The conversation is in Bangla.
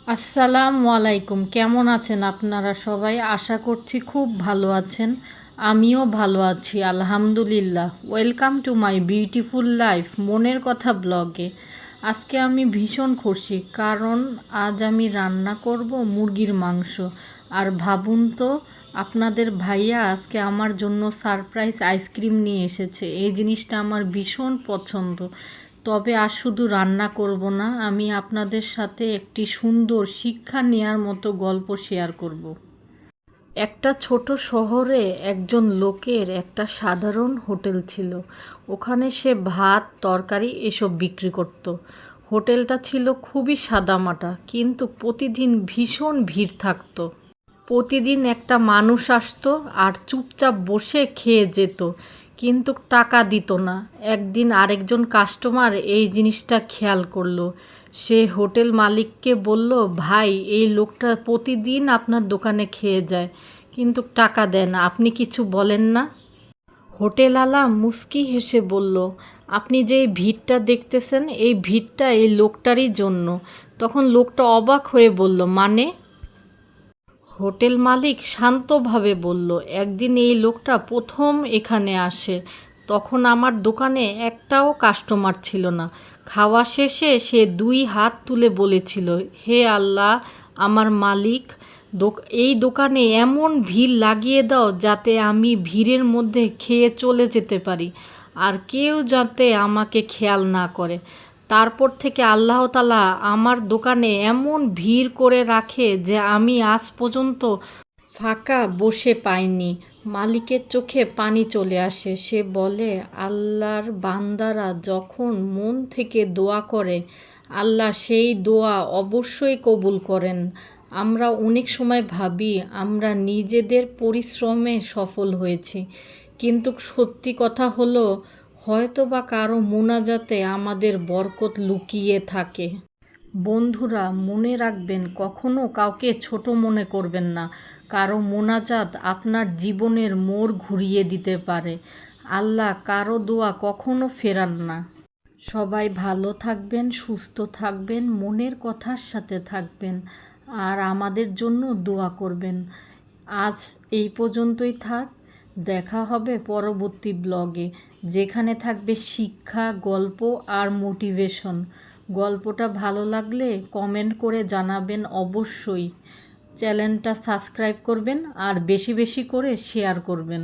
আসসালামু আলাইকুম। কেমন আছেন আপনারা সবাই? আশা করছি খুব ভালো আছেন। আমিও ভালো আছি আলহামদুলিল্লাহ। Welcome to my beautiful life মনের কথা ব্লগে। আজকে আমি ভীষণ খুশি, কারণ আজ আমি রান্না করব মুরগির মাংস। আর ভাবুন তো, আপনাদের ভাইয়া আজকে আমার জন্য সারপ্রাইজ আইসক্রিম নিয়ে এসেছে। এই জিনিসটা আমার ভীষণ পছন্দ। তবে আর শুধু রান্না করব না, আমি আপনাদের সাথে একটি সুন্দর শিক্ষা নেয়ার মতো গল্প শেয়ার করব। একটা ছোট শহরে একজন লোকের একটা সাধারণ হোটেল ছিল। ওখানে সে ভাত, তরকারি এসব বিক্রি করত। হোটেলটা ছিল খুবই সাদামাটা, কিন্তু প্রতিদিন ভীষণ ভিড় থাকতো। প্রতিদিন একটা মানুষ আসতো আর চুপচাপ বসে খেয়ে যেত, কিন্তু টাকা দিত না। একদিন আরেকজন কাস্টমার এই জিনিসটা খেয়াল করলো। সে হোটেল মালিককে বলল, ভাই, এই লোকটা প্রতিদিন আপনার দোকানে খেয়ে যায়, কিন্তু টাকা দেয় না, আপনি কিছু বলেন না? হোটেলওয়ালা মুচকি হেসে বলল, আপনি যে এই ভিড়টা দেখতেছেন, এই ভিড়টা এই লোকটারই জন্য। তখন লোকটা অবাক হয়ে বলল, মানে? হোটেল মালিক শান্তভাবে বলল, একদিন এই লোকটা প্রথম এখানে আসে, তখন আমার দোকানে একটাও কাস্টমার ছিল না। খাওয়া শেষে সে 2 হাত তুলে বলেছিল, হে আল্লাহ, আমার মালিক, এই দোকানে এমন ভিড় লাগিয়ে দাও যাতে আমি ভিড়ের মধ্যে খেয়ে চলে যেতে পারি, আর কেউ যাতে আমাকে খেয়াল না করে। তারপর থেকে আল্লাহ তাআলা আমার দোকানে এমন ভিড় করে রাখে যে আমি আজ পর্যন্ত ফাঁকা বসে পাইনি। মালিকের চোখে পানি চলে আসে। সে বলে, আল্লাহর বান্দারা যখন মন থেকে দোয়া করে, আল্লাহ সেই দোয়া অবশ্যই কবুল করেন। আমরা অনেক সময় ভাবি আমরা নিজেদের পরিশ্রমে সফল হয়েছি, কিন্তু সত্যি কথা হলো, হয়তো বা কারো মোনাজাতে আমাদের বরকত লুকিয়ে থাকে। বন্ধুরা, মনে রাখবেন, কখনো কাউকে ছোট মনে করবেন না। কারো মোনাজাত আপনার জীবনের মোড় ঘুরিয়ে দিতে পারে। আল্লাহ কারো দোয়া কখনো ফেরান না। সবাই ভালো থাকবেন, সুস্থ থাকবেন, মনের কথার সাথে থাকবেন, আর আমাদের জন্য দোয়া করবেন। আজ এই পর্যন্তই থাক। দেখা হবে পরবর্তী ব্লগে, যেখানে থাকবে শিক্ষা, গল্প আর মোটিভেশন। গল্পটা ভালো লাগলে কমেন্ট করে জানাবেন অবশ্যই। চ্যানেলটা সাবস্ক্রাইব করবেন আর বেশি বেশি করে শেয়ার করবেন।